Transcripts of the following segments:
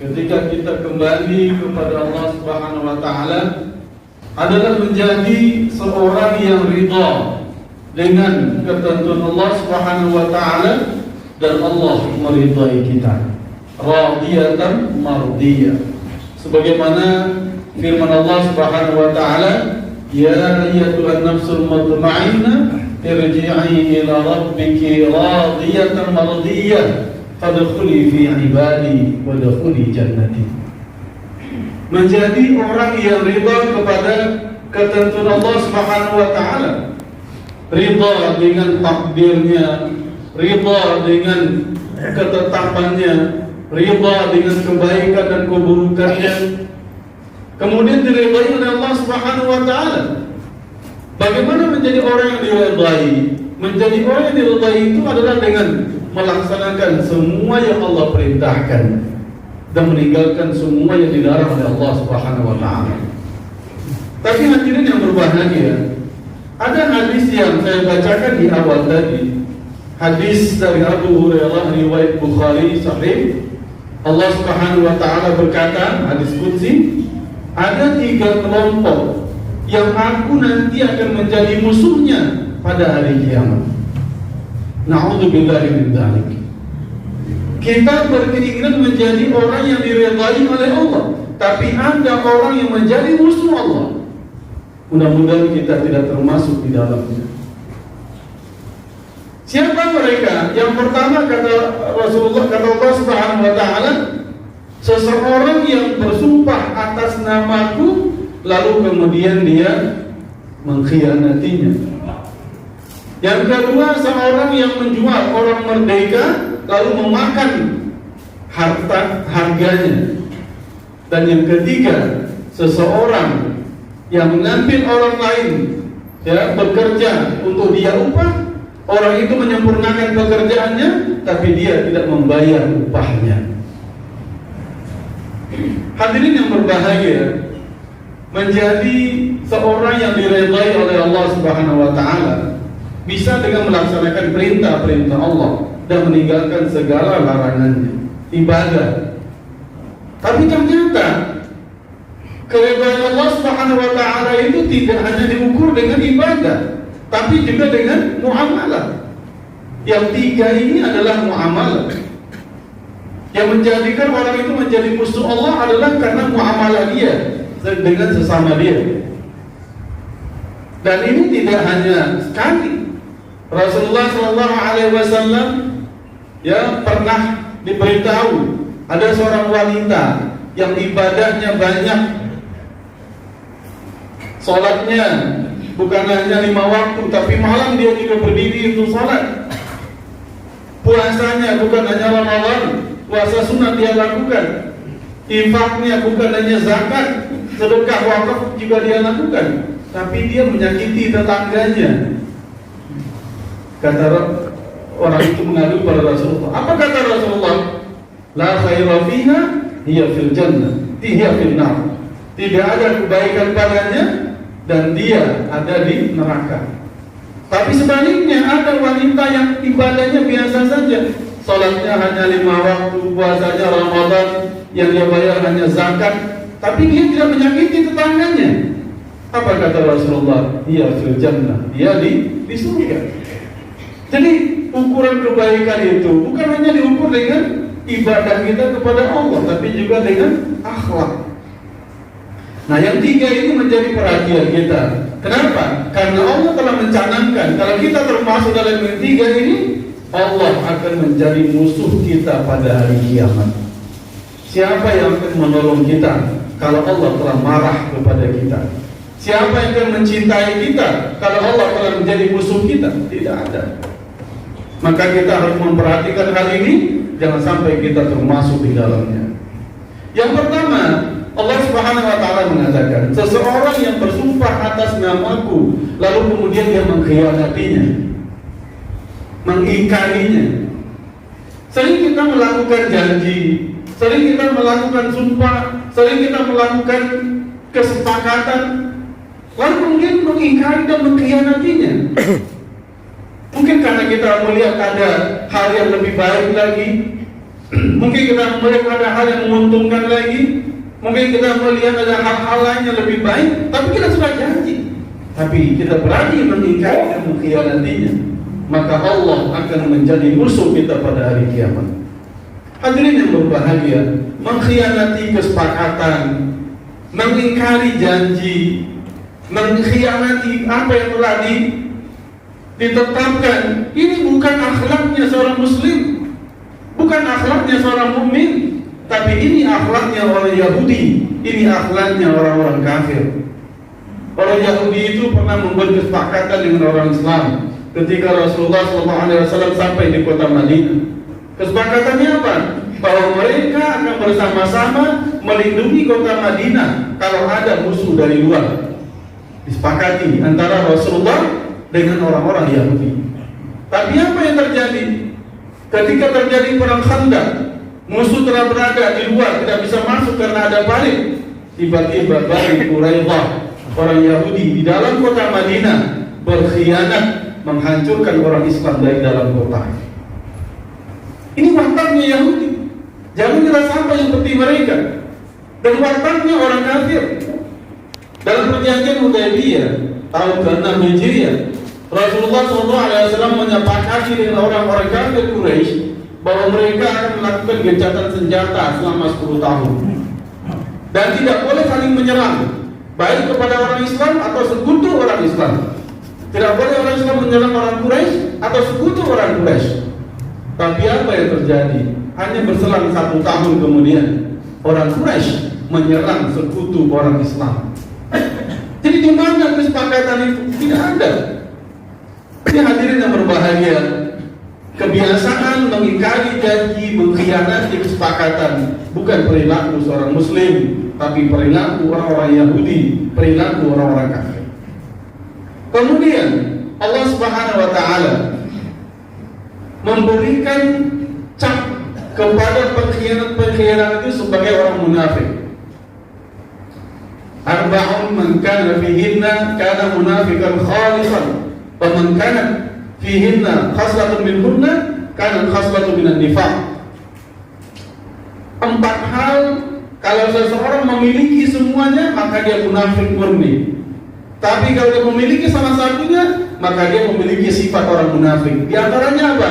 ketika kita kembali kepada Allah Subhanahu wa taala adalah menjadi seorang yang ridha dengan ketentuan Allah Subhanahu wa taala dan Allah meridai kita. Radiyatan mardiyah. Sebagaimana firman Allah Subhanahu wa taala, ya ayyatuhan nafsul mutmainnah irji'i ila rabbiki radiyatan mardiyah fadkhuli fi ibadi wadkhuli jannati. Menjadi orang yang ridha kepada ketentuan Allah Subhanahu wa taala, ridha dengan takdirnya, ridha dengan ketetapannya, ridha dengan kebaikan dan keburukannya, kemudian diridhai oleh Allah Subhanahu wa taala. Bagaimana menjadi orang yang diridhai? Menjadi orang yang diridhai itu adalah dengan melaksanakan semua yang Allah perintahkan dan meninggalkan semua yang dilarang oleh Allah Subhanahu wa taala. Tapi hadirin yang berbahagia, ada hadis yang saya bacakan di awal tadi. Hadis dari Abu Hurairah riwayat Bukhari sahih. Allah Subhanahu wa taala berkata, hadis qudsi, ada 3 kelompok yang aku nanti akan menjadi musuhnya pada hari kiamat. Na'udzubillahi min dzalik. Kita berkeinginan menjadi orang yang diridhai oleh Allah, tapi ada orang yang menjadi musuh Allah. Mudah-mudahan kita tidak termasuk di dalamnya. Siapa mereka? Yang pertama kata Rasulullah, kata Allah Subhanahu wa taala, seseorang yang bersumpah atas namaku lalu kemudian dia mengkhianatinya. Yang kedua, seorang yang menjual orang merdeka lalu memakan harganya. Dan yang ketiga, seseorang yang mengambil orang lain bekerja untuk dia upah, orang itu menyempurnakan pekerjaannya tapi dia tidak membayar upahnya. Hadirin yang berbahagia, menjadi seorang yang diridhai oleh Allah Subhanahu wa taala bisa dengan melaksanakan perintah-perintah Allah dan meninggalkan segala larangannya, ibadah. Tapi ternyata keridhaan Allah Subhanahu wa taala itu tidak hanya diukur dengan ibadah, tapi juga dengan muamalah. Yang 3 ini adalah muamalah. Yang menjadikan orang itu menjadi musuh Allah adalah karena muamalah dia dengan sesama dia. Dan ini tidak hanya sekali. Rasulullah SAW pernah diberitahu ada seorang wanita yang ibadahnya banyak, sholatnya bukan hanya 5 waktu, tapi malam dia juga berdiri untuk sholat. Puasanya bukan hanya Ramadan, puasa sunat dia lakukan. Infaknya bukan hanya zakat, sedekah wakaf juga dia lakukan, tapi dia menyakiti tetangganya. Kata orang itu mengadu pada Rasulullah. Apa kata Rasulullah? La khaira fiha hiya fil jannah, hiya fil nar. Tidak ada kebaikan padanya dan dia ada di neraka. Tapi sebaliknya ada wanita yang ibadahnya biasa saja, salatnya hanya 5 waktu, puasanya Ramadan, yang dia bayar hanya zakat, tapi dia tidak menyakiti tetangganya. Apa kata Rasulullah? Dia fil jannah, dia di surga. Jadi ukuran kebaikan itu bukan hanya diukur dengan ibadah kita kepada Allah, tapi juga dengan akhlak. Nah, yang 3 ini menjadi perhatian kita. Kenapa? Karena Allah telah mencanangkan kalau kita termasuk dalam yang 3 ini, Allah akan menjadi musuh kita pada hari kiamat. Siapa yang akan menolong kita kalau Allah telah marah kepada kita? Siapa yang akan mencintai kita kalau Allah telah menjadi musuh kita? Tidak ada. Maka kita harus memperhatikan hal ini, jangan sampai kita termasuk di dalamnya. Yang pertama, Allah Subhanahu wa taala mengatakan, seseorang yang bersumpah atas namaku lalu kemudian dia mengkhianatinya, mengingkarinya. Sering kita melakukan janji, sering kita melakukan sumpah, sering kita melakukan kesepakatan, lalu kemudian mengingkari dan mengkhianatinya. Mungkin karena kita melihat ada hal yang lebih baik lagi, Mungkin kita melihat ada hal yang menguntungkan lagi, mungkin kita melihat ada hal-hal lain yang lebih baik, tapi kita sudah janji, tapi kita berani mengingkari dan mengkhianatinya, maka Allah akan menjadi musuh kita pada hari kiamat. Hadirin yang berbahagia, mengkhianati kesepakatan, mengingkari janji, mengkhianati apa yang telah ditetapkan, ini bukan akhlaknya seorang muslim, bukan akhlaknya seorang mukmin, tapi ini akhlaknya orang Yahudi, ini akhlaknya orang-orang kafir. Orang Yahudi itu pernah membuat kesepakatan dengan orang Islam ketika Rasulullah SAW sampai di kota Madinah. Kesepakatannya apa? Bahwa mereka akan bersama-sama melindungi kota Madinah kalau ada musuh dari luar. Disepakati antara Rasulullah dengan orang-orang Yahudi. Tapi apa yang terjadi? Ketika terjadi perang Khandaq, musuh telah berada di luar, tidak bisa masuk karena ada parit. Tiba-tiba Bani Quraidah, orang Yahudi di dalam kota Madinah berkhianat, menghancurkan orang Islam dari dalam kota. Ini wataknya Yahudi. Jangan kita sampai seperti mereka. Dan wataknya orang kafir. Dalam perjanjian Hudaybiyah tahun ke-6 Hijriah, Rasulullah SAW menyepakati dengan orang-orang kafir Quraisy bahwa mereka akan melakukan gencatan senjata selama 10 tahun dan tidak boleh saling menyerang, baik kepada orang Islam atau sekutu orang Islam. Tidak boleh orang Islam menyerang orang Quraisy atau sekutu orang Quraisy. Tapi apa yang terjadi? Hanya berselang 1 tahun kemudian, orang Quraisy menyerang sekutu orang Islam. Jadi di mana kesepakatan itu? Tidak ada. Ini hadirin yang berbahagia, kebiasaan mengingkari janji, mengkhianati kesepakatan bukan perilaku seorang muslim, tapi perilaku orang-orang Yahudi, perilaku orang-orang kafir. Kemudian Allah Subhanahu wa taala memberikan cap kepada pengkhianat itu sebagai orang munafik. Arba'un man kana fihinna kana munafiqan khalisan, wa man kana fihinna khaslatun minhunna kana khaslatun minan nifaq. 4 hal kalau seseorang memiliki semuanya maka dia munafik murni. Tapi kalau dia memiliki salah satunya maka dia memiliki sifat orang munafik. Di antaranya apa?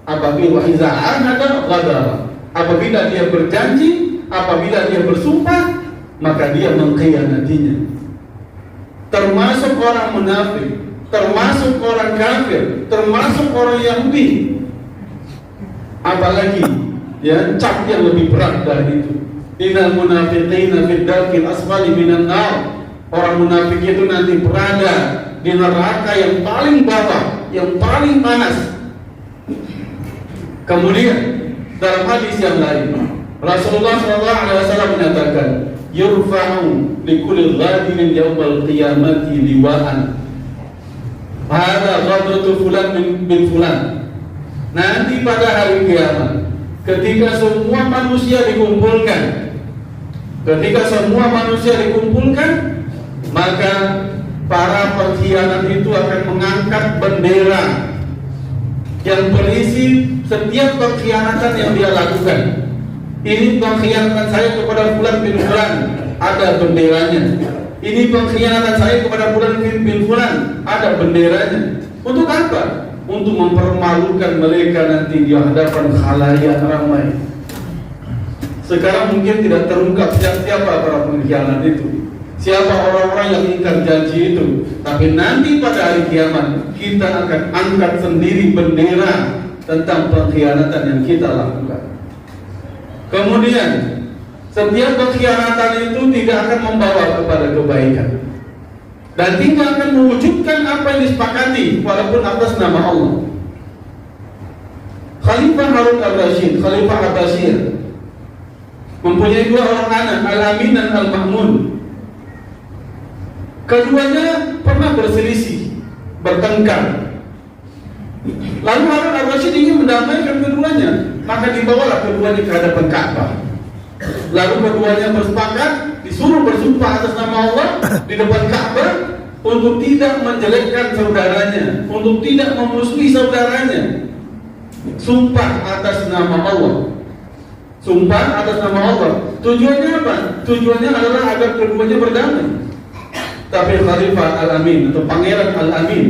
Apabila iza ahada ghadara, apabila dia berjanji, apabila dia bersumpah, maka dia mengkhianatinya. Termasuk orang munafik, termasuk orang kafir, termasuk orang Yahudi. Apalagi ya cap yang lebih berat dari itu. Innal munafiqina fid darkil asfali minan nar. Orang munafik itu nanti berada di neraka yang paling bawah, yang paling panas. Kemudian dalam hadis yang lain, Rasulullah SAW menyatakan, yurfa'u likulli ghadirin yawmal qiyamati liwa'an. Hada ghadratu fulan bin fulan. Nanti pada hari kiamat, ketika semua manusia dikumpulkan, maka para pengkhianat itu akan mengangkat bendera yang berisi setiap pengkhianatan yang dia lakukan. Ini pengkhianatan saya kepada fulan bin fulan, ada benderanya. Ini pengkhianatan saya kepada fulan bin fulan, ada benderanya. Untuk apa? Untuk mempermalukan mereka nanti di hadapan khalayak ramai. Sekarang mungkin tidak terungkap siapa para pengkhianat itu, siapa orang-orang yang ingkar janji itu. Tapi nanti pada hari kiamat kita akan angkat sendiri bendera tentang pengkhianatan yang kita lakukan. Kemudian setiap pengkhianatan itu tidak akan membawa kepada kebaikan dan tidak akan mewujudkan apa yang disepakati walaupun atas nama Allah. Khalifah Harun al-Rashid, Khalifah Abbasiyah, mempunyai 2 orang anak, Al-Amin dan Al-Ma'mun. Keduanya pernah berselisih, bertengkar. Lalu Harun al-Rashid ingin mendamaikan keduanya, maka dibawalah keduanya ke hadapan Ka'bah. Lalu keduanya bersepakat, disuruh bersumpah atas nama Allah di depan Ka'bah untuk tidak menjelekkan saudaranya, untuk tidak memusuhi saudaranya. Sumpah atas nama Allah. Sumpah atas nama Allah. Tujuannya apa? Tujuannya adalah agar keduanya berdamai. Tapi Khalifah Al-Amin atau Pangeran Al-Amin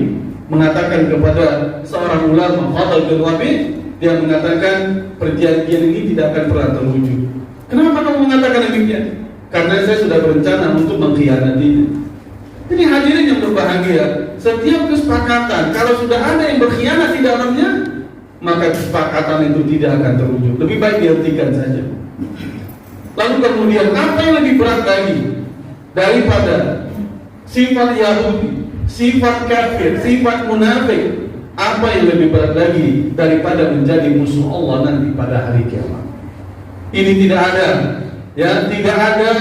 mengatakan kepada seorang ulama Fadl bin Rabi', dia mengatakan perjanjian ini tidak akan pernah terwujud. Kenapa kamu mengatakan demikian? Karena saya sudah berencana untuk mengkhianatinya. Ini hadirin yang berbahagia, setiap kesepakatan kalau sudah ada yang berkhianat di dalamnya, maka kesepakatan itu tidak akan terwujud. Lebih baik dihentikan saja. Lalu kemudian apa yang lebih berat lagi daripada sifat Yahudi, sifat kafir, sifat munafik? Apa yang lebih berat lagi daripada menjadi musuh Allah nanti pada hari kiamat? Ini tidak ada, ya, tidak ada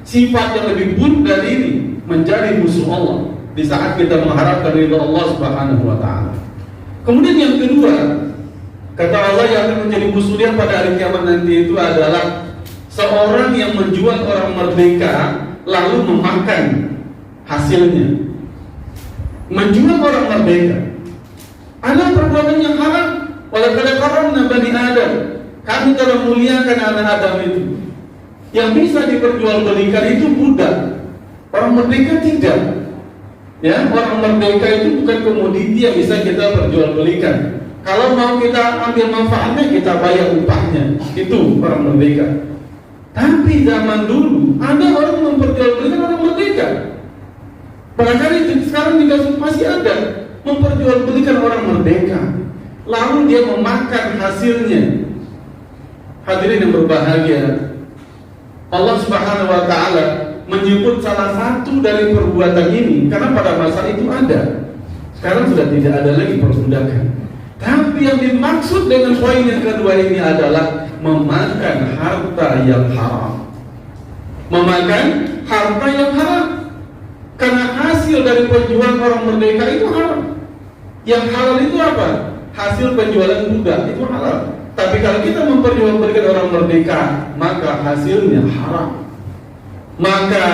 sifat yang lebih buruk dari ini, menjadi musuh Allah di saat kita mengharapkan ridha Allah Subhanahu wa taala. Kemudian yang kedua, kata Allah yang akan menjadi musuh dia pada hari kiamat nanti itu adalah seorang yang menjual orang merdeka lalu memakan hasilnya. Menjual orang merdeka adalah perbuatan yang haram. Walaqad karramna bani Adam. Kami telah muliakan anak Adam itu. Yang bisa diperjualbelikan itu budak. Orang merdeka tidak. Ya, orang merdeka itu bukan komoditi yang bisa kita perjualbelikan. Kalau mau kita ambil manfaatnya, kita bayar upahnya. Itu orang merdeka. Tapi zaman dulu ada orang memperjualbelikan orang merdeka. Barangkali sekarang juga masih ada memperjualbelikan orang merdeka. Lalu dia memakan hasilnya. Hadirin yang berbahagia, Allah Subhanahu wa taala menyebut salah satu dari perbuatan ini karena pada masa itu ada. Sekarang sudah tidak ada lagi perbudakan. Tapi yang dimaksud dengan poin yang kedua ini adalah memakan harta yang haram. Memakan harta yang haram. Karena hasil dari penjualan orang merdeka itu haram. Yang halal itu apa? Hasil penjualan budak itu halal. Tapi kalau kita memperjualbelikan orang merdeka, maka hasilnya haram. Maka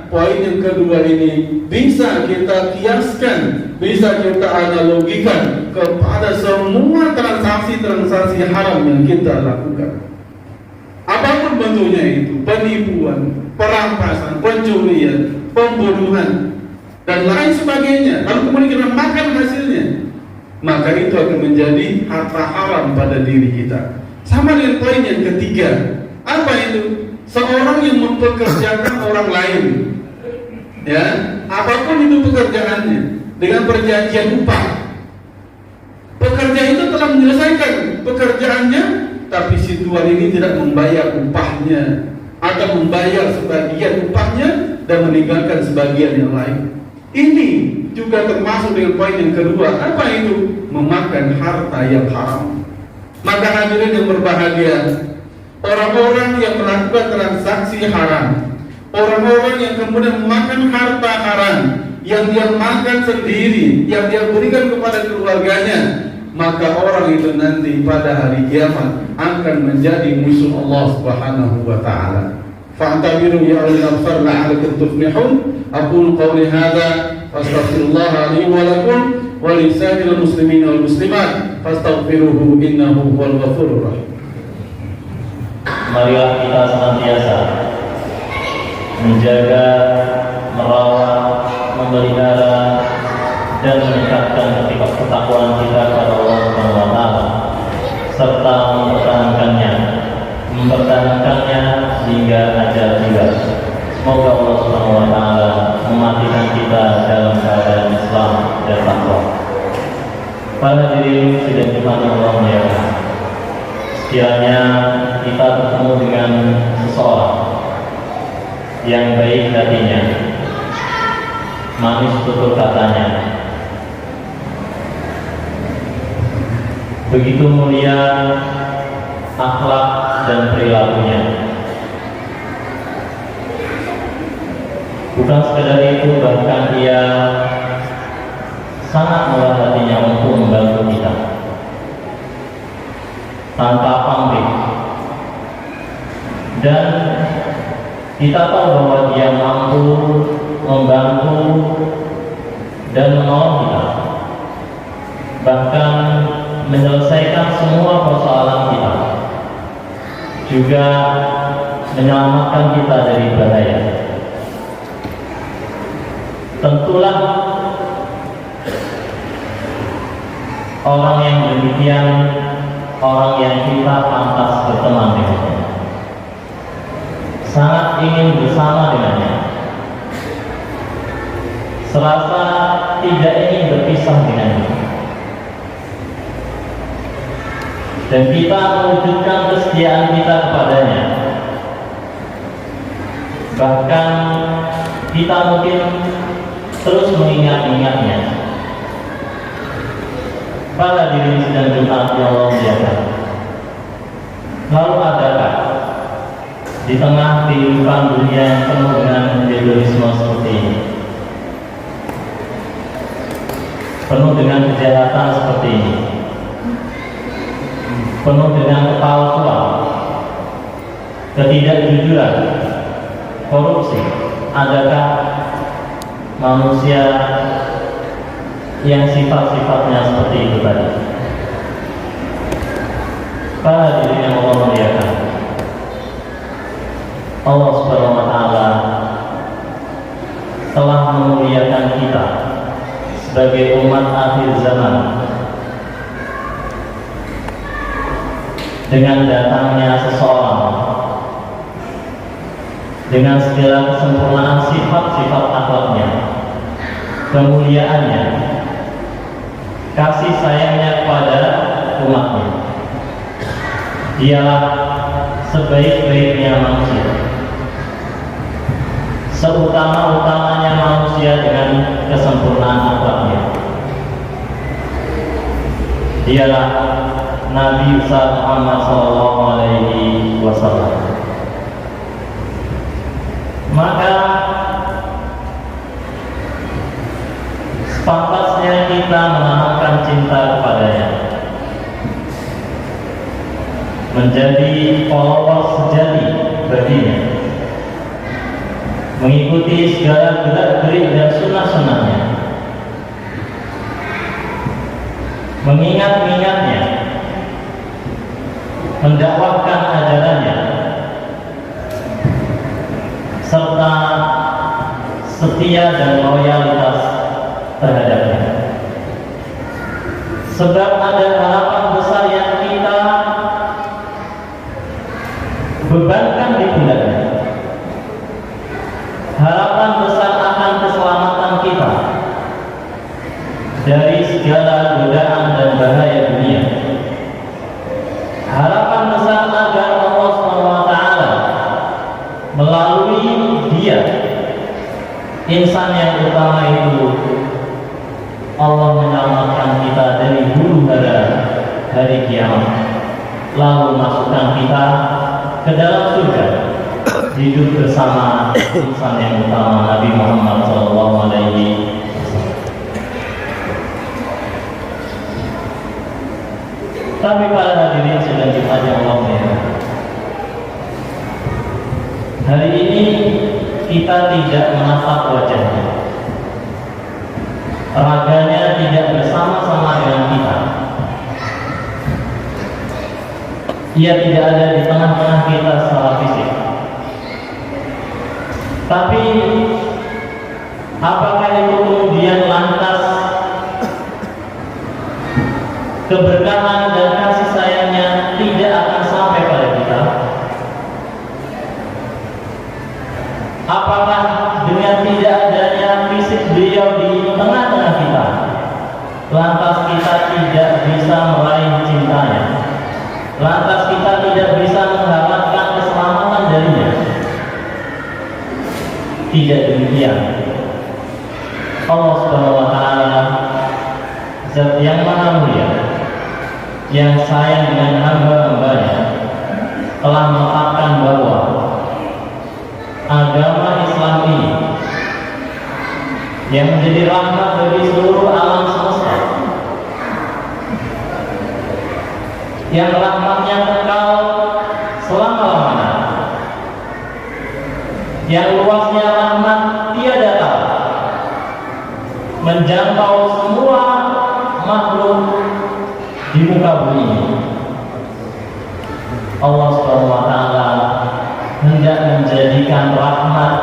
poin yang kedua ini bisa kita kiaskan, bisa kita analogikan kepada semua transaksi-transaksi haram yang kita lakukan. Apapun bentuknya itu, penipuan, perampasan, pencurian, pembunuhan, dan lain sebagainya. Lalu kemudian kita makan hasilnya, maka itu akan menjadi harta haram pada diri kita. Sama dengan poin yang ketiga. Apa itu? Seorang yang mempekerjakan orang lain, ya, apapun itu pekerjaannya, dengan perjanjian upah. Pekerja itu telah menyelesaikan pekerjaannya, tapi si tuan ini tidak membayar upahnya, atau membayar sebagian upahnya dan meninggalkan sebagian yang lain. Ini juga termasuk dengan poin yang kedua. Apa itu? Memakan harta yang haram. Maka hadirin yang berbahagia, orang-orang yang melakukan transaksi haram, orang-orang yang kemudian memakan harta haram, yang dia makan sendiri, yang dia berikan kepada keluarganya, maka orang itu nanti pada hari kiamat akan menjadi musuh Allah Subhanahu wa taala. Fa'tabiru ya ulil absar la'allakum tuflihun. Aqulu qawli hadza wastaghfirullah li wa lakum wa lisa'iril muslimin wal muslimat fastaghfiruhu innahu huwal ghafurur rahim. Marilah kita senantiasa menjaga, merawat, memelihara dan meningkatkan ketakwaan kita kepada Allah Subhanahu wa taala serta mempertahankannya hingga ajal tiba. Semoga Allah Subhanahu wa taala mematikan kita dalam keadaan Islam dan takwa. Para hadirin sidang Jumat Allah ya. Sekiranya kita bertemu dengan seseorang yang baik hatinya, manis tutur katanya, begitu mulia akhlak dan perilakunya. Bukan sekadar itu, bahkan ia sangat murah hatinya untuk membantu kita tanpa pamrih, dan kita tahu bahwa dia mampu membantu dan menolong kita, bahkan menyelesaikan semua persoalan kita. juga menyelamatkan kita dari bahaya. Tentulah orang yang demikian orang yang kita pantas berteman dengannya, sangat ingin bersama dengannya, serasa tidak ingin berpisah dengannya, dan kita mewujudkan kesetiaan kita kepadanya. Bahkan kita mungkin terus mengingat-ingatnya. Pada diri sedang Jumat yang Allah muliakan, lalu adakah di tengah kehidupan dunia yang penuh dengan hedonisme seperti ini, penuh dengan kejahatan seperti ini, penuh dengan kepalsuan, ketidakjujuran, korupsi, adakah manusia yang sifat-sifatnya seperti itu tadi? Para diri yang Allah muliakan, Allah Subhanahu wa Ta'ala telah memuliakan kita sebagai umat akhir zaman dengan datangnya seseorang dengan segala kesempurnaan sifat-sifat akhlaknya, kemuliaannya, kasih sayangnya kepada umatnya. Dialah sebaik-baiknya manusia, seutama-utamanya manusia dengan kesempurnaan akhlaknya. Dialah Nabi besar Muhammad SAW. Maka sepantasnya kita menanamkan cinta kepadanya, menjadi follower sejati baginya, mengikuti segala gerak-gerik dan sunnah-sunnahnya, mengingat-ingatnya, mendakwahkan ajarannya, serta setia dan loyalitas terhadapnya. Sebab ada harapan besar yang kita bebankan di pundaknya, harapan besar akan keselamatan kita dari segala godaan dan bahaya dunia, harapan besar agar Allah SWT melalui dia, insan yang utama itu, Allah menyelamatkan kita dari huru hara hari kiamat, lalu masukkan kita ke dalam surga, hidup bersama insan yang utama Nabi Muhammad SAW. Tapi para hadirin sedang kita Allah ya, hari ini kita tidak menatap wajahnya, raganya tidak bersama-sama dengan kita, ia tidak ada di tengah-tengah kita secara fisik. Tapi apakah itu kemudian lantas keberkahan dan kasih sayangnya tidak akan sampai pada kita? Apakah dengan tidak adanya fisik beliau di tengah-tengah kita, lantas kita tidak bisa meraih cintanya, lantas kita tidak bisa mengharapkan keselamatan darinya? Tidak demikian. Allah Subhanahu wa Ta'ala, Zat yang Maha Mulia, yang sayang dengan hamba-hambanya, telah menetapkan bahwa agama Islam ini yang menjadi rahmat bagi seluruh alam semesta, yang rahmatnya kekal selama-lamanya, yang luasnya rahmat tiada tara, menjangkau semua makhluk di muka bumi ini. Allah Subhanahu wa Ta'ala menjadikan rahmat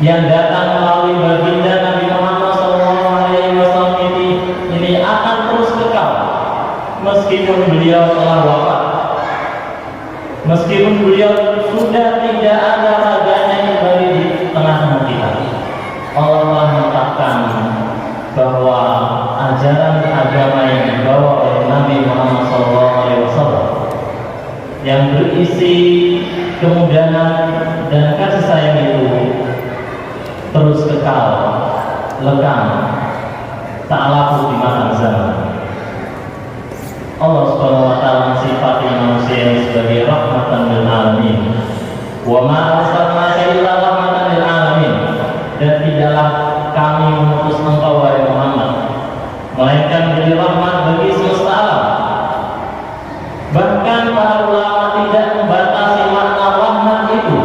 yang datang melalui baginda Nabi Muhammad SAW ini akan terus kekal meskipun beliau telah wafat, meskipun beliau sudah tidak ada raganya kembali di tengah-tengah kita. Allah telah menetapkan bahwa ajaran agama yang dibawa oleh Nabi Muhammad SAW yang berisi kemudahan dan kasih sayang itu terus kekal, lekang, tak laku di makan zaman. Allah Subhanahu wa taala mensifati manusia sebagai rahmatan lil alamin. Wa ma arsalnaka illa rahmatan lil alamin. Dan tidaklah kami mengutus engkau wahai Muhammad melainkan menjadi rahmat bagi semesta alam. Bahkan para ulama tidak membatasi makna rahmat itu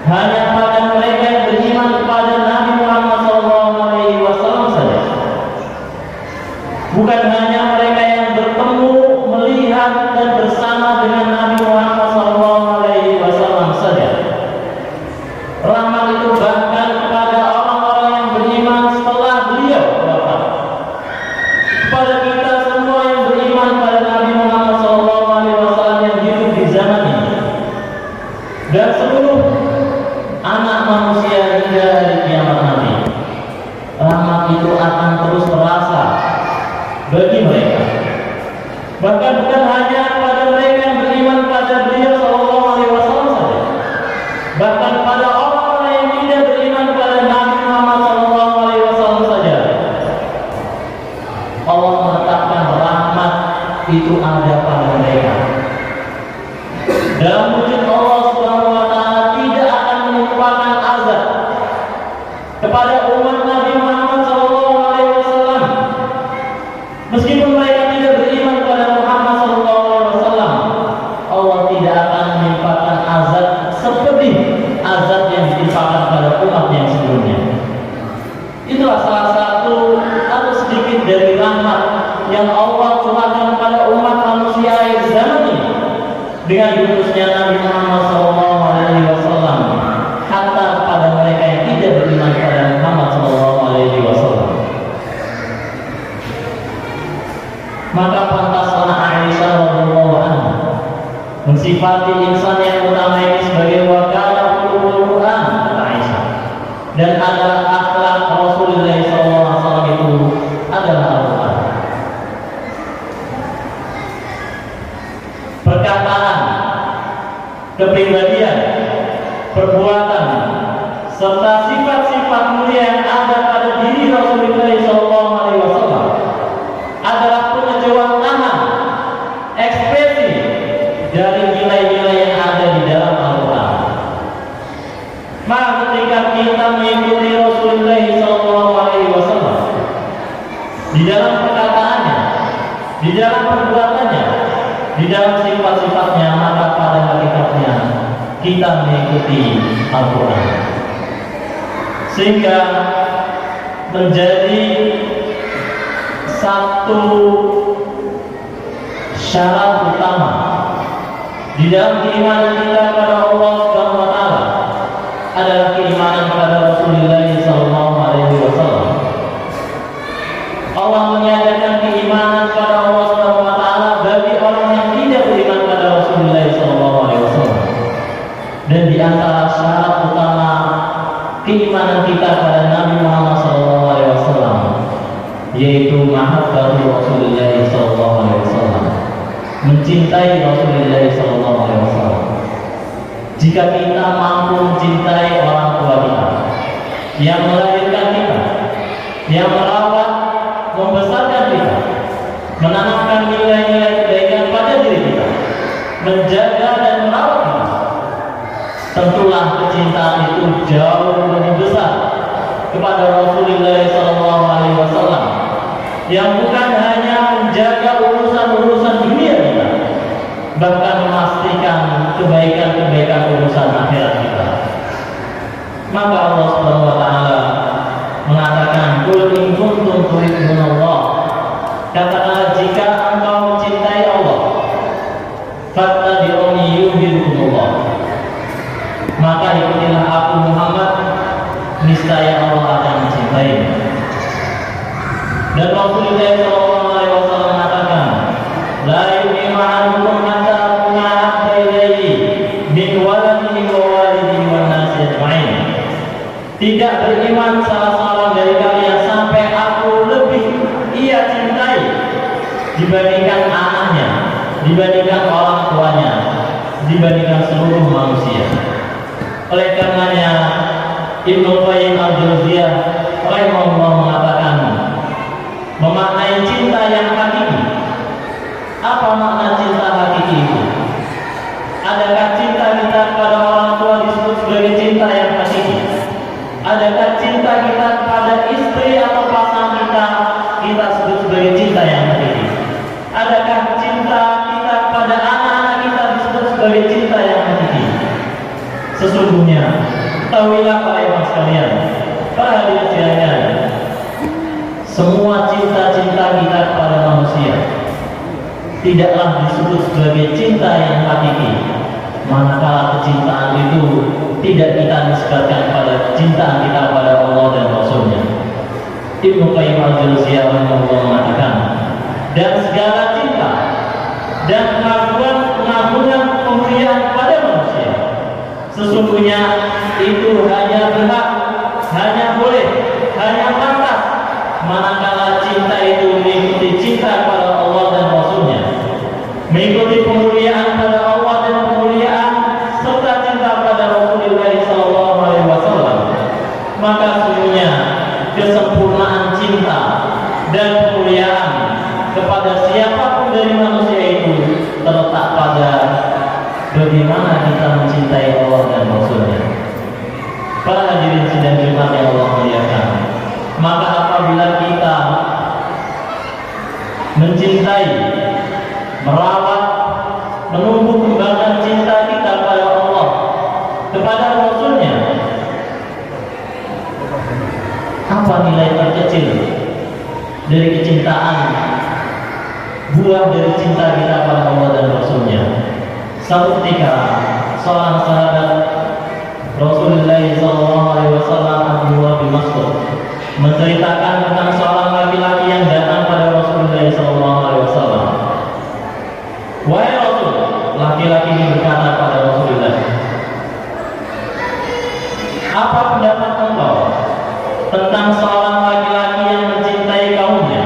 hanya pada mereka yang beriman kepada Nabi Muhammad SAW saja. Bukan hanya mereka yang bertemu, melihat dan bersama dengan Nabi Muhammad SAW saja. Rahmat itu bahkan kepada orang-orang yang beriman setelah beliau wafat. Kepada kita semua yang beriman pada Nabi Muhammad SAW yang hidup di zaman ini, dan seluruh anak manusia hingga hari kiamat nanti, rahmat itu akan terus terasa bagi mereka. Bahkan bukan hanya pada mereka yang beriman pada beliau SAW saja, bahkan pada orang-orang yang tidak beriman pada Nabi Muhammad SAW saja, Allah menetapkan rahmat itu ada pada mereka. Dalam wujud Allah Subhanahu wa taala tidak akan menimpakan azab kepada umat Nabi Muhammad SAW meskipun mereka tidak beriman kepada Muhammad SAW. Allah tidak akan menimpakan azab seperti azab yang ditimpakan pada umat yang sebelumnya. Itulah salah satu atau sedikit dari rahmat yang Allah curahkan pada umat manusia akhir zaman ini dengan diutusnya Nabi Muhammad SAW, hatta kepada mereka yang tidak beriman pada Muhammad SAW. Maka pantaslah Aisyah radhiyallahu anha mensifati insan yang utama ini sebagai wakala ulul Quran, kata Aisyah, dan adalah akhlak Rasulullah SAW itu adalah Al-Quran. Perkataan, kepribadian, perbuatan, serta sifat-sifat mulia yang ada pada diri Rasulullah SAW adalah pengejawantahan ekspresi dari nilai-nilai yang ada di dalam Al-Quran. Maka ketika kita mengikuti Rasulullah SAW di dalam perkataannya, di dalam perbuatannya, di dalam sifat-sifatnya, maka pada hakikatnya kita mengikuti Al-Quran, sehingga menjadi satu syarat utama di dalam keimanan kita kepada Allah Subhanahu wa taala adalah keimanan kepada Rasulullah SAW. Allah menyadarkan keimanan kepada Allah Subhanahu wa taala bagi orang yang tidak beriman kepada Rasulullah SAW. Dan di antara syarat utama keimanan kita kepada Nabi Muhammad SAW yaitu mahabbatu Rasulullah SAW, mencintai Rasulullah SAW. Jika kita mampu mencintai orang tua kita yang melahirkan kita, yang merawat, membesarkan kita, menanamkan nilai-nilai kebaikan pada diri kita, menjaga dan merawat kita, tentulah kecintaan itu jauh lebih besar kepada Rasulullah SAW yang bukan hanya menjaga urusan-urusan dunia kita, bahkan memastikan kebaikan-kebaikan urusan akhirat kita. Maka Allah Subhanahu wa taala mengatakan, "Qul in kuntum tuhibbunallah." Katakanlah, jika engkau mencintai Allah, fattabi'uni yuhibbukumullah. maka ikutilah aku Muhammad, niscaya Allah akan mencintai. Dan Rasulullah SAW mengatakan, la yu'minu ahadukum hatta akuna ahabba ilaihi min waladihi wa walidihi wan nasi ajma'in. Tidak beriman salah seorang dari kalian sampai aku lebih ia cintai dibandingkan anaknya, dibandingkan orang tuanya, dibandingkan seluruh manusia. Oleh karenanya Ibnu Qayyim al-Jauziyah rahimahullah mengatakan, memaknai cinta yang hakiki. Apa makna cinta hakiki itu? Adakah cinta kita kepada orang tua disebut sebagai cinta yang hakiki? Adakah cinta kita kepada istri atau pasangan kita sebut sebagai cinta yang hakiki? Adakah cinta kita kepada anak-anak kita disebut sebagai cinta yang hakiki? Sesungguhnya, ketahuilah para ikhwan sekalian, para hadirin sekalian, semua cinta-cinta kita kepada manusia tidaklah disebut sebagai cinta yang hakiki, manakala kecintaan itu tidak kita nisbatkan pada kecintaan kita kepada Allah dan Rasulnya. Ibnu Qayyim al-Jauziyah mengatakan, dan segala cinta dan pengagungan kemuliaan kepada manusia sesungguhnya itu hanya berhak, hanya boleh, hanya pantas manakala cinta itu mengikuti cinta kepada Allah dan Rasulnya, mengikuti pemuliaan pada Allah dan pemuliaan serta cinta pada Rasulullah SAW. Maka sesungguhnya kesempurnaan cinta dan pemuliaan kepada siapapun dari manusia itu terletak pada bagaimana kita mencintai Allah dan Rasulnya. Para hadirin sidang Jumat yang Allah muliakan, maka apabila kita mencintai, merawat, menumbuh kembangkan cinta kita kepada Allah, kepada Rasulnya, apa nilai terkecil dari kecintaan, buah dari cinta kita kepada Allah dan Rasulnya? Satu ketika seorang sahabat Rasulullah SAW Abdullah bin Mas'ud menceritakan tentang seorang laki-laki yang datang pada Rasulullah SAW. Wahai Rasul, laki-laki ini berkata pada Rasulullah, apa pendapat engkau tentang seorang laki-laki yang mencintai kaumnya?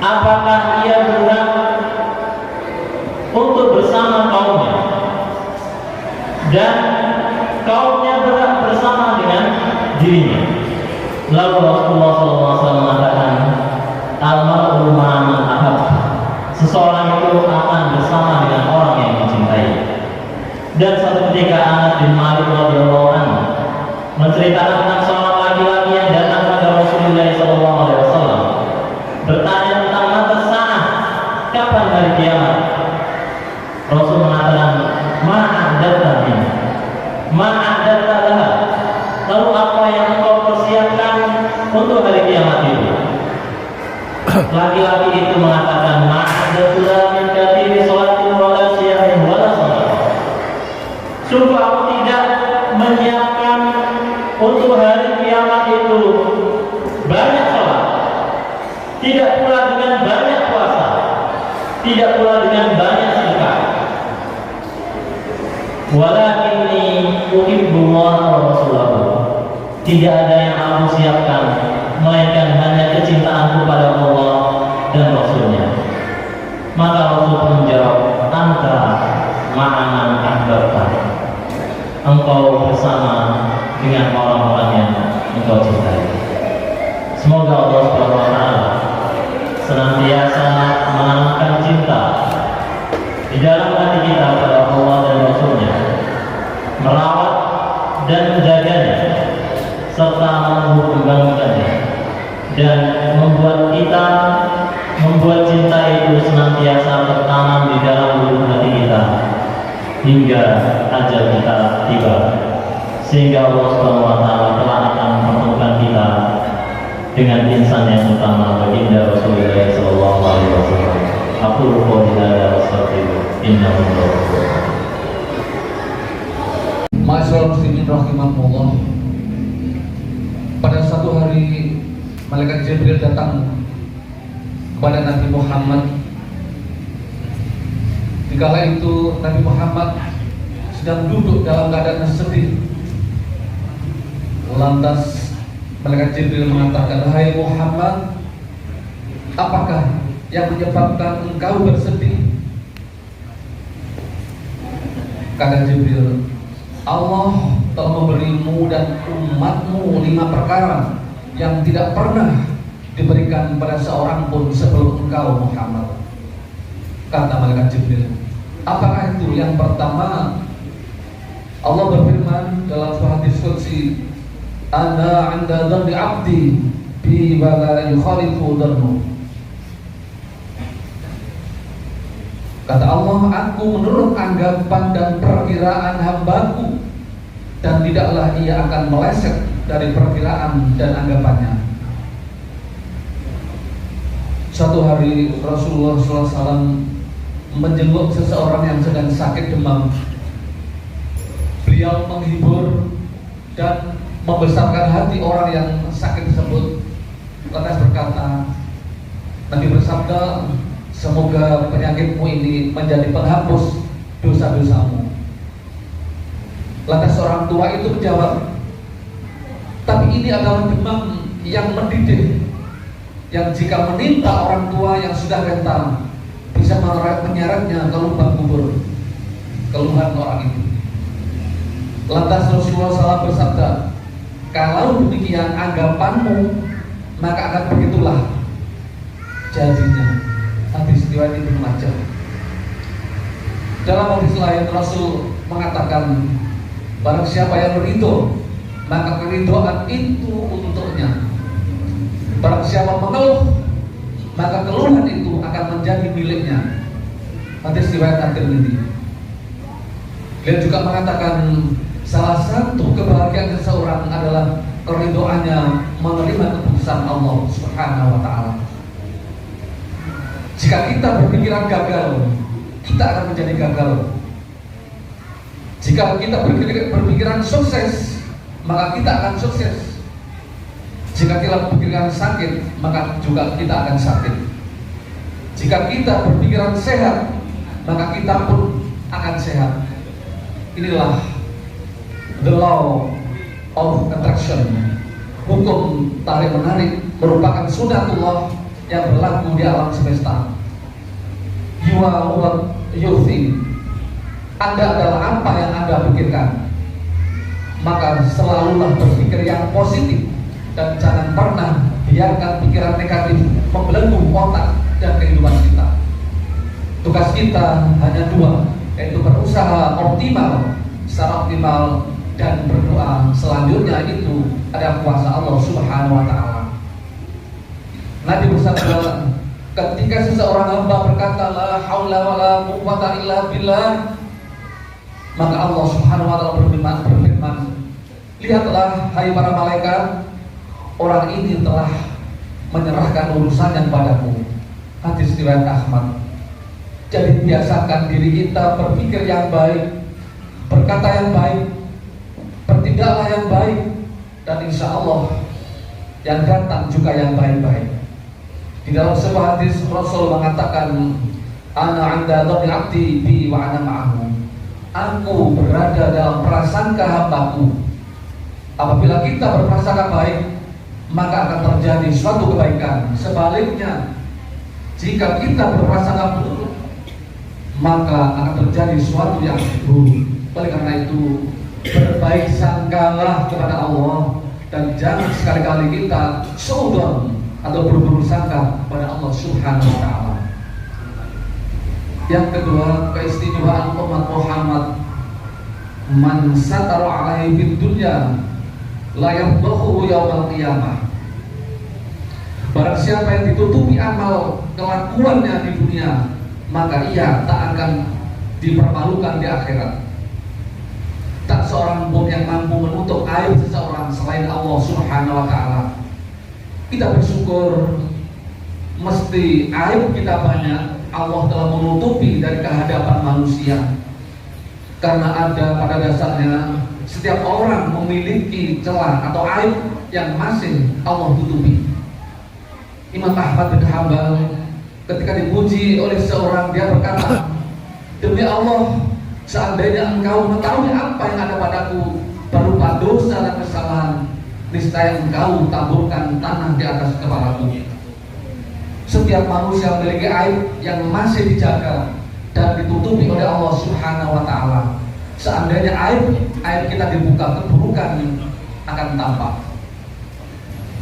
Apakah ia berhak untuk bersama kaumnya dan kaumnya berhak bersama dengan dirinya? Lalu Rasulullah SAW mengatakan, al-mar'u ma'a man ahab. Seseorang itu akan bersama dengan orang yang dicintai. Dan satu ketika Anas bin Malik radhiyallahu anhu menceritakan tentang seorang laki-laki yang datang pada Rasulullah SAW, bertanya tentang mata sa'ah, kapan hari kiamat? Rasul mengatakan, ma'adatta min, ma'adatta laha. Lalu apa yang engkau persiapkan untuk hari kiamat itu? Laki-laki itu mengatakan, ma'adatta laha min katiri sholatin wala siyamin wala salat. Sungguh aku tidak menyiapkan untuk hari kiamat itu banyak sholat, tidak pula dengan banyak puasa, tidak pula dengan banyak sedekah. Walakinni uhibbullah wa rasulahu. Tidak ada yang aku siapkan melainkan hanya kecintaanku pada Allah dan Rasulnya. Maka Rasul pun menjawab, anta ma'aman ahbabta. Engkau bersama dengan orang-orang yang engkau cintai. Semoga Allah SWT senantiasa menanamkan cinta di dalam hati kita pada Allah dan Rasulnya, merawat dan menjaganya, serta menumbuh kembangkannya, dan membuat cinta itu senantiasa tertanam di dalam lubuk hati kita hingga ajal kita tiba, sehingga Allah SWT telah akan mempertemukan kita dengan insan yang utama, baginda Rasulullah SAW. Aku qouli hadza wa astaghfirullah innahu ghafurur rahim. Jibril datang kepada Nabi Muhammad. Dikala itu Nabi Muhammad sedang duduk dalam keadaan sedih. Lantas malaikat Jibril mengatakan, "Hai Muhammad, apakah yang menyebabkan engkau bersedih?" Kata Jibril, "Allah telah memberimu dan umatmu 5 perkara yang tidak pernah diberikan pada seorang pun sebelum engkau Muhammad." Kata malaikat Jibril, "Apakah itu?" Yang pertama, Allah berfirman dalam sebuah hadis qudsi, "Ana 'inda dhanni 'abdi bi wa la yukhalifu dhannu." Kata Allah, "Aku menurut anggapan dan perkiraan hambaku, dan tidaklah ia akan meleset dari perkiraan dan anggapannya." Suatu hari Rasulullah SAW menjenguk seseorang yang sedang sakit demam. Beliau menghibur dan membesarkan hati orang yang sakit tersebut. Lantas berkata, Nabi bersabda, "Semoga penyakitmu ini menjadi penghapus dosa-dosamu." Lantas orang tua itu menjawab, "Tapi ini adalah demam yang mendidih, yang jika menimpa orang tua yang sudah rentan bisa menyeretnya ke lubang kubur." Keluhan orang itu. Lantas Rasulullah SAW bersabda, "Kalau demikian anggapanmu, maka akan begitulah jadinya." Hadis riwayat Ibnu Majah. Dalam hadis lain Rasul mengatakan, "Barang siapa yang ridho, maka keridhaan itu untuknya. Barang siapa mengeluh, maka keluhan itu akan menjadi miliknya." Hadis riwayat At-Tirmidzi. Beliau juga mengatakan, salah satu kebahagiaan seseorang adalah keridhoannya menerima keputusan Allah Subhanahu wa Ta'ala. Jika kita berpikiran gagal, kita akan menjadi gagal. Jika kita berpikiran sukses, maka kita akan sukses. Jika kita berpikiran sakit, maka juga kita akan sakit. Jika kita berpikiran sehat, maka kita pun akan sehat. Inilah the law of attraction. Hukum tarik menarik merupakan sunatullah yang berlaku di alam semesta. You are what you think. Anda adalah apa yang Anda pikirkan. Maka selalulah berpikir yang positif dan jangan pernah biarkan pikiran negatif membelenggu otak dan kehidupan kita. Tugas kita hanya 2, yaitu berusaha optimal, secara optimal, dan berdoa. Selanjutnya itu ada kuasa Allah Subhanahu wa Ta'ala. Nabi bersabda, ketika seseorang hamba berkata la haula wala quwwata illa billah, maka Allah Subhanahu wa Ta'ala berfirman, "Lihatlah hai para malaikat, orang ini telah menyerahkan urusannya kepadaku." Hadis riwayat Ahmad. Jadi biasakan diri kita berpikir yang baik, berkata yang baik, bertindaklah yang baik, dan insya Allah yang datang juga yang baik-baik. Di dalam sebuah hadis Rasul mengatakan, "Ana 'inda dhanni 'abdi bi wa ana ma'ahu." Aku berada dalam prasangka hambaku. Apabila kita berprasangka baik, maka akan terjadi suatu kebaikan. Sebaliknya, jika kita berprasangka buruk, maka akan terjadi suatu yang buruk. Oleh karena itu, berbaik sangkalah kepada Allah, dan jangan sekali-kali kita suudzon atau berburuk sangka kepada Allah Subhanahu wa Ta'ala. Yang kedua, keistimewaan umat Muhammad, man satara alaihi fid dunya la yafdahu yaumal qiyamah. Barang siapa yang ditutupi amal kelakuannya di dunia, maka ia tak akan dipermalukan di akhirat. Tak seorang pun yang mampu menutup aib seseorang selain Allah Subhanahu wa Ta'ala. Kita bersyukur, mesti aib kita banyak, Allah telah menutupi dari kehadapan manusia. Karena ada pada dasarnya setiap orang memiliki celah atau aib yang masih Allah tutupi. Imam Ahmad bin Hanbal ketika dipuji oleh seorang, dia berkata, demi Allah, seandainya engkau mengetahui apa yang ada padaku berupa dosa dan kesalahan, niscaya engkau taburkan tanah di atas kepalaku. Setiap manusia memiliki aib yang masih dijaga dan ditutupi oleh Allah Subhanahu wa Ta'ala. Seandainya aib kita dibuka, keburukan akan tampak.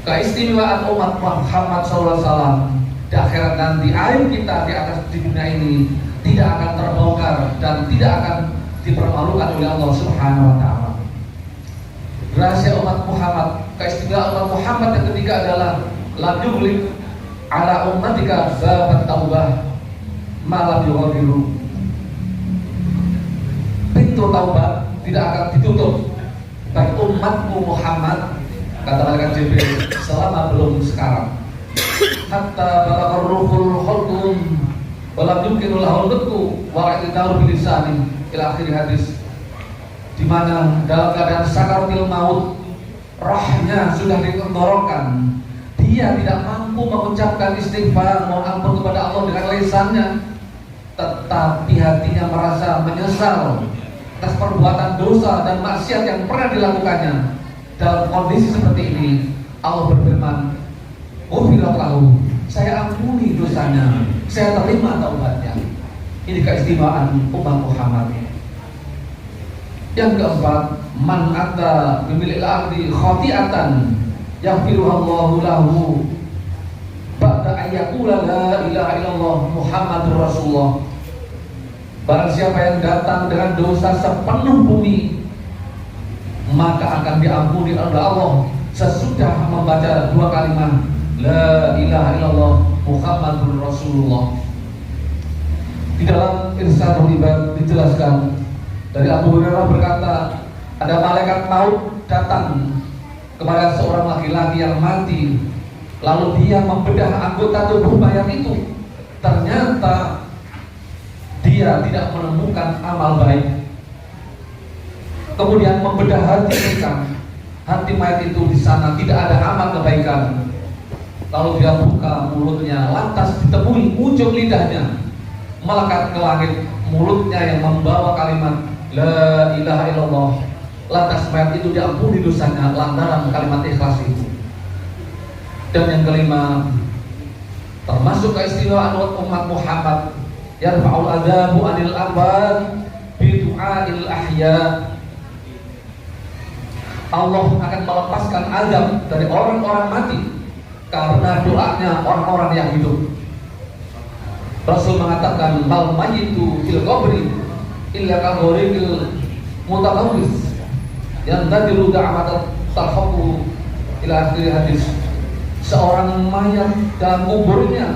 Keistimewaan umat Muhammad SAW di akhirat nanti, aib kita di atas di dunia ini tidak akan terbongkar dan tidak akan dipermalukan oleh Allah Subhanahu wa Ta'ala. Rahasia umat Muhammad, keistimewaan umat Muhammad yang ketiga adalah la yughliq ala ummatika babat taubah malam yughadiru. Pintu taubat tidak akan ditutup bagi umatmu Muhammad, kata malaikat Jibril, selama belum sekarang. Hatta balagha ruhul hulqum walam yumkinu lahul nutqu wa i'tidaru bilisani ila akhir hadis, di mana dalam keadaan sakaratul maut, rohnya sudah dikendorongkan, dia tidak mampu mengucapkan istighfar, mohon ampun kepada Allah dengan lisannya, tetapi hatinya merasa menyesal atas perbuatan dosa dan maksiat yang pernah dilakukannya. Dalam kondisi seperti ini, Allah berfirman, "Ghufirat lahu," saya ampuni dosanya, saya terima taubatnya. Ini keistimewaan umat Muhammad. Yang keempat, man ata bimilik ardi khati'atan yaghfiruhallahu lahu ba'da ayyaqula la ilaha illallah Muhammadur Rasulullah. Barang siapa yang datang dengan dosa sepenuh bumi, maka akan diampuni oleh Allah sesudah membaca dua kalimat la ilaha illallah Muhammadur Rasulullah. Di dalam Irsyadul Ibad dijelaskan dari Abu Hurairah berkata, ada malaikat maut datang kepada seorang laki-laki yang mati, lalu dia membedah anggota tubuh mayat itu. Ternyata dia tidak menemukan amal baik. Kemudian membedah hati mereka, hati mayat itu di sana tidak ada amal kebaikan. Lalu dia buka mulutnya, lantas ditemui ujung lidahnya melekat ke langit, mulutnya yang membawa kalimat la ilaha illallah. Lantas mayat itu diampuni dosanya lantaran kalimat ikhlas itu. Dan yang kelima, termasuk keistimewaan umat Muhammad, yarfa'ul adzabu 'anil amwat bi du'ail ahya. Allah akan melepaskan azab dari orang-orang mati karena doanya orang-orang yang hidup. Rasul mengatakan, mal mayyitu fil qabri illa kaghuril mutatawwis yang tadiru da'amat tarhamu ila akhir hadis. Seorang mayat dalam kuburnya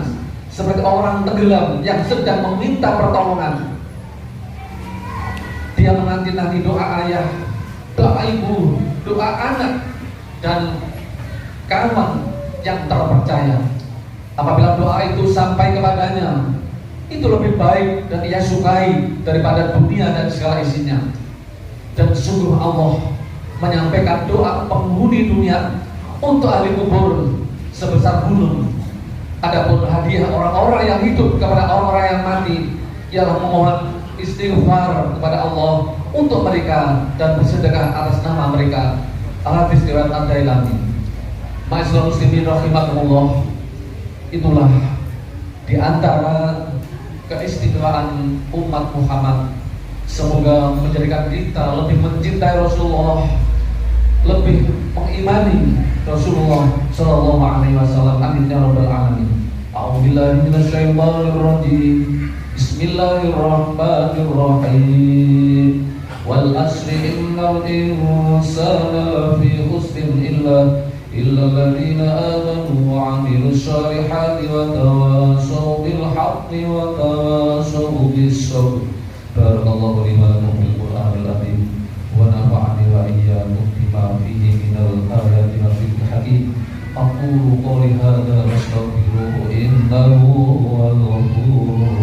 seperti orang tenggelam yang sedang meminta pertolongan. Dia menanti-nanti doa ayah, doa ibu, doa anak, dan kawan yang terpercaya. Apabila doa itu sampai kepadanya, itu lebih baik dan ia sukai daripada dunia dan segala isinya. Dan sungguh Allah menyampaikan doa penghuni dunia untuk ahli kubur sebesar gunung. Adapun hadiah orang-orang yang hidup kepada orang-orang yang mati ialah memohon istighfar kepada Allah untuk mereka dan bersedekah atas nama mereka. Al-Hadis riwayat Ad-Dailami. Ma'asyiral muslimin rahimakumullah, itulah di antara keistimewaan umat Muhammad. Semoga menjadikan kita lebih mencintai Rasulullah, lebih mengimani Rasulullah sallallahu alaihi wasallam. Amin ya rabbal alamin. A'udzubillahi minasyaitonir rajim. Bismillahirrahmanirrahim. Wal asri innal insana lafi khusrin illa alladziina aamanu wa 'amilus shalihati wa tawassaw bil haqqi wa tawassaw bis sabr. Barakallahu li wa lakum fil Qur'anil azim wa nafa'ani wa iyyakum bima fihi minal ayati wal fiqhil hakim. Aqulu qawli hadza wa astaghfiruhu innahu huwal ghafurur